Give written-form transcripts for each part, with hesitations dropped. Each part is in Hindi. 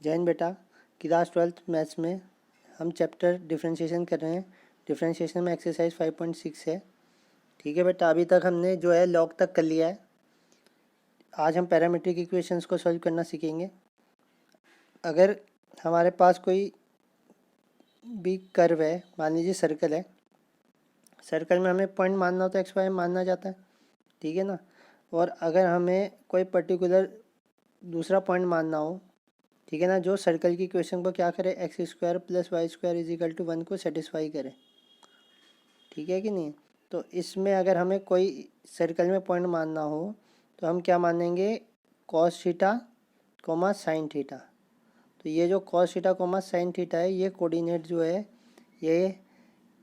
जैन बेटा, क्लास 12th मैथ्स में हम चैप्टर डिफरेंशिएशन कर रहे हैं। डिफरेंशिएशन में एक्सरसाइज 5.6 है। ठीक है बेटा, अभी तक हमने जो है लॉग तक कर लिया है। आज हम पैरामीट्रिक इक्वेशंस को सॉल्व करना सीखेंगे। अगर हमारे पास कोई भी कर्व है, मान लीजिए सर्कल है, सर्कल में हमें पॉइंट मानना हो तो एक्स वाई मानना जाता है, ठीक है ना। और अगर हमें कोई पर्टिकुलर दूसरा पॉइंट मानना हो, ठीक है ना, जो सर्कल की इक्वेशन को क्या करे, x square plus y square is equal to 1 को सेटिस्फाई करे, ठीक है कि नहीं। तो इसमें अगर हमें कोई सर्कल में पॉइंट मानना हो तो हम क्या मानेंगे, cos theta coma sine theta. तो ये जो cos theta coma sine theta है, ये कोऑर्डिनेट जो है ये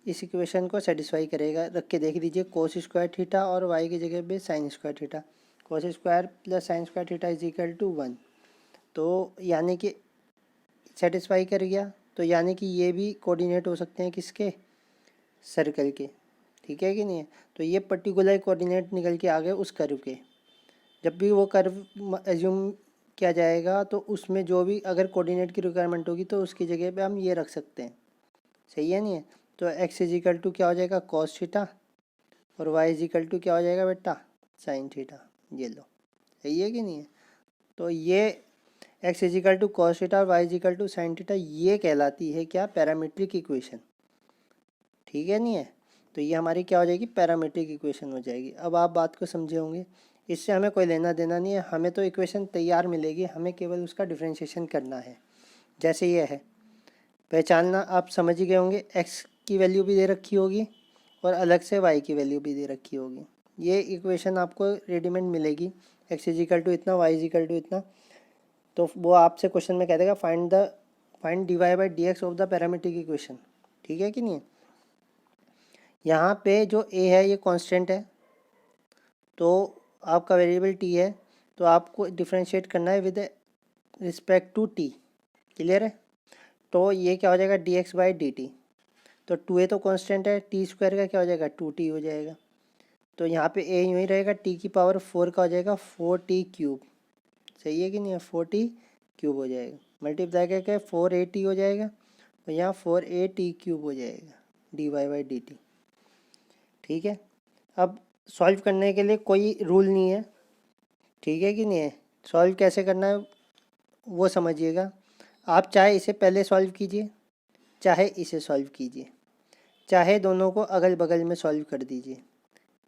इस इक्वेशन को सेटिस्फाई करेगा। रख के देख लीजिए, कोस स्क्वायर थीटा और वाई की जगह पे sine square theta, cos square plus sine square theta is equal to 1। तो यानी कि सेटिस्फाई कर गया, तो यानी कि ये भी कोऑर्डिनेट हो सकते हैं किसके, सर्कल के, ठीक है कि नहीं है। तो ये पर्टिकुलर कोऑर्डिनेट निकल के आ गए उस कर्व के। जब भी वो कर्व एज्यूम किया जाएगा तो उसमें जो भी अगर कोऑर्डिनेट की रिक्वायरमेंट होगी तो उसकी जगह पे हम ये रख सकते हैं, सही है नहीं है। तो एक्स इज इक्वल टू क्या हो जाएगा, कॉस थीटा, और वाई इज इक्वल टू क्या हो जाएगा बेटा, साइन थीटा। ये लो, सही है कि नहीं है। तो ये x is equal to cos theta और y is equal to sine theta, ये कहलाती है क्या, पैरामीट्रिक इक्वेशन, ठीक है नहीं है। तो ये हमारी क्या हो जाएगी, पैरामीट्रिक इक्वेशन हो जाएगी। अब आप बात को समझे होंगे, इससे हमें कोई लेना देना नहीं है, हमें तो इक्वेशन तैयार मिलेगी, हमें केवल उसका डिफरेंशिएशन करना है। जैसे ये है, पहचानना आप समझ ही गए होंगे, एक्स की वैल्यू भी दे रखी होगी और अलग से वाई की वैल्यू भी दे रखी होगी। ये इक्वेशन आपको रेडीमेड मिलेगी, एक्स इजिकल टू इतना, वाई इजिकल टू इतना। तो वो आपसे क्वेश्चन में कह देगा find d y by d x of the parametric equation, ठीक है कि नहीं है। यहाँ पे जो ए है ये कांस्टेंट है, तो आपका वेरिएबल टी है, तो आपको डिफरेंशिएट करना है with respect to t, clear है। तो ये क्या हो जाएगा, d x by d t. तो 2a तो कांस्टेंट है, टी स्क्वायर का क्या हो जाएगा, 2t हो जाएगा। तो यहाँ पे a यूँ ही रहेगा, t की पावर 4 का हो जाएगा 4t क्यूब, सही है कि नहीं है, 4t क्यूब हो जाएगा। मल्टीप्लाई करके 4at हो जाएगा, और यहाँ 4at क्यूब हो जाएगा d y by d t, ठीक है। अब सॉल्व करने के लिए कोई रूल नहीं है, ठीक है कि नहीं है। सॉल्व कैसे करना है वो समझिएगा। आप चाहे इसे पहले सॉल्व कीजिए, चाहे इसे सॉल्व कीजिए, चाहे दोनों को अगल बगल में सॉल्व कर दीजिए,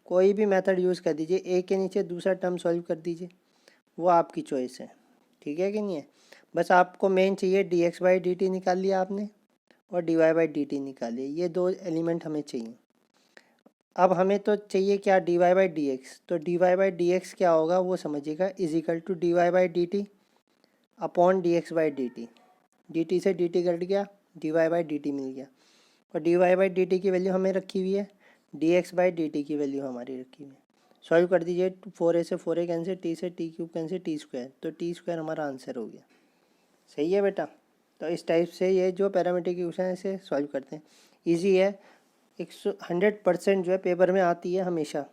कोई भी मेथड यूज़ कर दीजिए, एक के नीचे दूसरा टर्म सॉल्व कर दीजिए, वो आपकी चॉइस है, ठीक है कि नहीं है। बस आपको मेन चाहिए d x by d t निकाल लिया आपने, और d y by d t निकाल लिया, ये दो एलिमेंट हमें चाहिए। अब हमें तो चाहिए क्या, d y by d x. तो d y by d x क्या होगा वो समझिएगा, is equal to d y by d t upon d x by d t. D t से डी टी कट गया, d y by d t मिल गया, और d y by d t की वैल्यू हमें रखी हुई है, d x by d t की वैल्यू हमारी रखी हुई है। सॉल्व कर दीजिए, 4a से 4a कैंसिल, टी से T cube cancel, T square, तो टी स्क्वायर हमारा आंसर हो गया, सही है बेटा। तो इस टाइप से ये जो पैरामीट्रिक इक्वेशन है इसे सॉल्व करते हैं, ईजी है, 100% जो है पेपर में आती है हमेशा।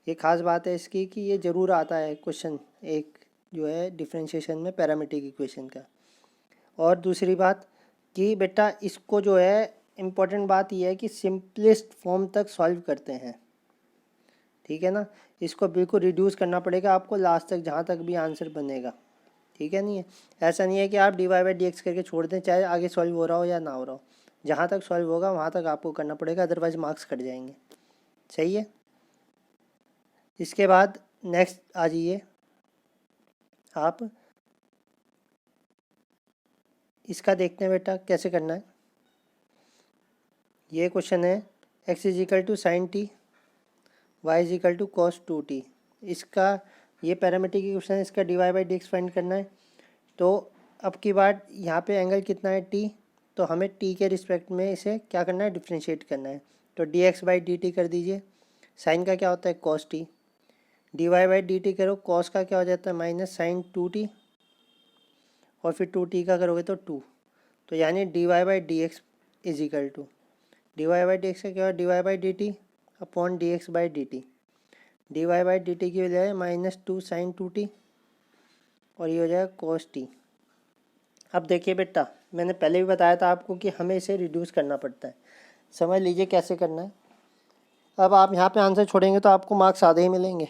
ये खास बात है इसकी कि ये ज़रूर आता है क्वेश्चन एक जो है डिफरेंशिएशन में पैरामीट्रिक इक्वेशन का। और दूसरी बात कि बेटा इसको जो है इम्पोर्टेंट बात यह है कि सिंपलेस्ट फॉर्म तक सॉल्व करते हैं, ठीक है ना। इसको बिल्कुल रिड्यूस करना पड़ेगा आपको लास्ट तक, जहाँ तक भी आंसर बनेगा, ठीक है नहीं है। ऐसा नहीं है कि आप d y by d x करके छोड़ दें, चाहे आगे सॉल्व हो रहा हो या ना हो रहा हो, जहाँ तक सॉल्व होगा वहाँ तक आपको करना पड़ेगा, अदरवाइज मार्क्स कट जाएंगे, सही है। इसके बाद नेक्स्ट आ जाइए आप, इसका देखते हैं बेटा कैसे करना है। ये क्वेश्चन है, x is equal to sine t, y is equal to cos 2t। इसका ये पैरामीट्रिक इक्वेशन है, इसका d y by d x find करना है। तो अब की बात, यहाँ पे एंगल कितना है, t, तो हमें t के रिस्पेक्ट में इसे क्या करना है, डिफ्रेंशिएट करना है। तो d x by d t कर दीजिए, साइन का क्या होता है cos t, d y by d t करो, कॉस का क्या हो जाता है माइनस साइन 2t, और फिर 2t का करोगे तो 2। तो यानी d y by d x is equal to, d y by d x का क्या है, d y by d t upon d x by d t. D y by d t की वजह है -2 साइन 2t, और ये हो जाएगा कॉस टी, अब देखिए बेटा, मैंने पहले भी बताया था आपको कि हमें इसे रिड्यूस करना पड़ता है। समझ लीजिए कैसे करना है। अब आप यहाँ पे आंसर छोड़ेंगे तो आपको मार्क्स आधे ही मिलेंगे।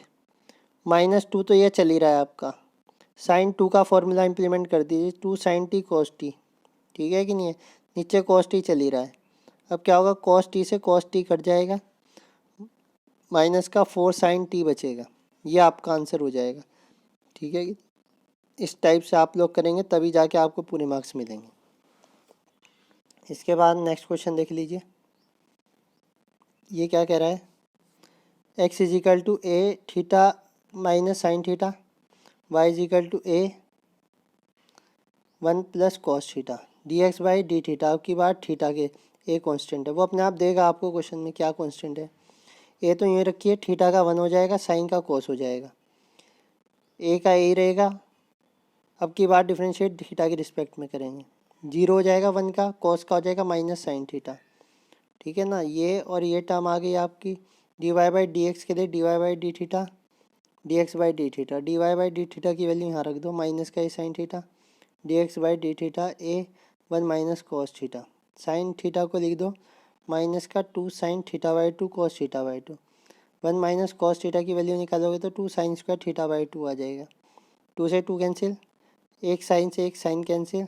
-2 तो ये चल ही रहा है आपका। sin 2 का फॉर्मूला इंप्लीमेंट कर दीजिए, 2 sin t cos t, ठीक है कि नहीं है। नीचे cos t चल ही रहा है। अब क्या होगा, cos t से cos t कट जाएगा, माइनस का 4 sin t बचेगा। ये आपका आंसर हो जाएगा, ठीक है। इस टाइप से आप लोग करेंगे तभी जाके आपको पूरे मार्क्स मिलेंगे। इसके बाद नेक्स्ट क्वेश्चन देख लीजिए। ये क्या कह रहा है, x is equal to a theta minus sine theta, y is equal to a 1 plus cos theta d x by d theta. अब की बात थीटा के ए कांस्टेंट है, वो अपने आप देगा आपको क्वेश्चन में क्या कांस्टेंट है। ए तो ये रखिए, थीटा का 1 हो जाएगा, साइन का कॉस हो जाएगा, ए का ए रहेगा। अब की बात डिफरेंशिएट थीटा के रिस्पेक्ट में करेंगे, 0 हो जाएगा 1 का, कॉस का हो जाएगा माइनस साइन थीटा, ठीक है ना। ये और ये टर्म आ गई आपकी, d y by d x के लिए d y by d theta, d x by d theta, d y by d theta की वैल्यू यहाँ रख दो, माइनस का a sine theta, d x by d theta a 1 minus cos theta, sine theta को लिख दो माइनस का 2 sine theta by 2 cos theta by 2, 1 minus cos theta की वैल्यू निकालोगे तो 2 साइन स्क्वायर थीटा बाई 2 आ जाएगा। 2 से 2 कैंसिल, एक साइन से एक साइन कैंसिल,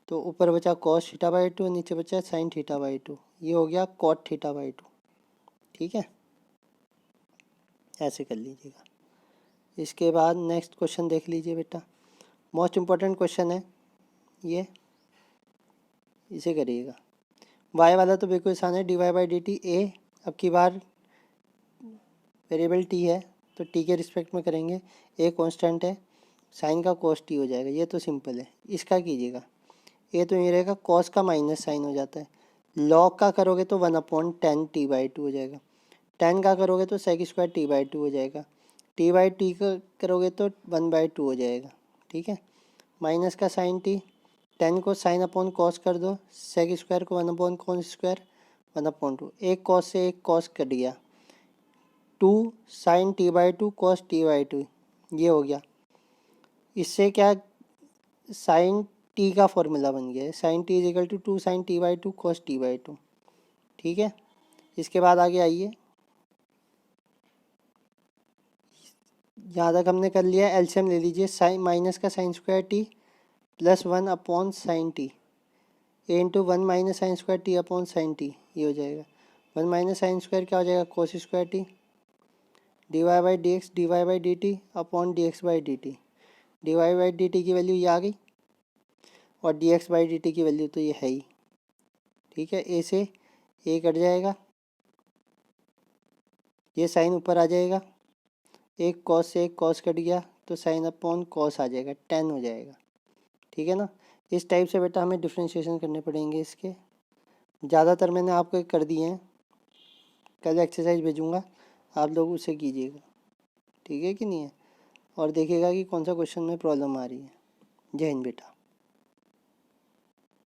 तो ऊपर बचा कॉस थीटा बाई 2, नीचे बचा साइन थीटा बाई 2, ये हो गया कॉट थीटा बाई 2, ठीक है। ऐसे कर लीजिएगा। इसके बाद नेक्स्ट क्वेश्चन देख लीजिए बेटा, मोस्ट इम्पॉर्टेंट क्वेश्चन है ये, इसे करिएगा। वाई वाला तो बिल्कुल आसान है, d y by d t a, अब की बार वेरिएबल टी है तो टी के रिस्पेक्ट में करेंगे, ए कांस्टेंट है, साइन का कॉस टी हो जाएगा, ये तो सिंपल है। इसका कीजिएगा, ए तो ये रहेगा, कॉस का माइनस साइन हो जाता है, लॉग का करोगे तो 1/10 टी बाई 2 हो जाएगा, टेन का करोगे तो सेक स्क्वायर टी बाई 2 हो जाएगा, टी बाई टी का करोगे तो 1/2 हो जाएगा, ठीक है। माइनस का साइन टी, 10 को साइन अपॉन कॉस कर दो, सेक स्क्वायर को 1/कॉस स्क्वायर 1/2, एक कॉस से एक कॉस कट गया, 2 sine t by 2 cos t by 2, ये हो गया। इससे क्या, साइन टी का फॉर्मूला बन गया है, sine t is equal to 2 sine t by 2 cos t by 2, ठीक है। इसके बाद आगे आइए, यहाँ तक हमने कर लिया, एलसीएम ले लीजिए, साइन माइनस का sine square t plus 1 upon sine t, a into 1 minus sine square t upon sine t, ये हो जाएगा। 1 माइनस साइन स्क्वायर क्या हो जाएगा, cos square t, d y by d t upon d x by d t, d y by d t की वैल्यू ये आ गई और d x by d t की वैल्यू तो ये है ही, ठीक है। ए से ए कट जाएगा, ये साइन ऊपर आ जाएगा, एक कॉस से एक कॉस कट गया तो साइन अपॉन कॉस आ जाएगा, 10 हो जाएगा, ठीक है ना। इस टाइप से बेटा हमें डिफ्रेंशिएशन करने पड़ेंगे इसके, ज़्यादातर मैंने आपको कर दिए हैं, कल एक्सरसाइज भेजूँगा, आप लोग उसे कीजिएगा, ठीक है कि नहीं है, और देखिएगा कि कौन सा क्वेश्चन में प्रॉब्लम आ रही है। जय हिंद बेटा।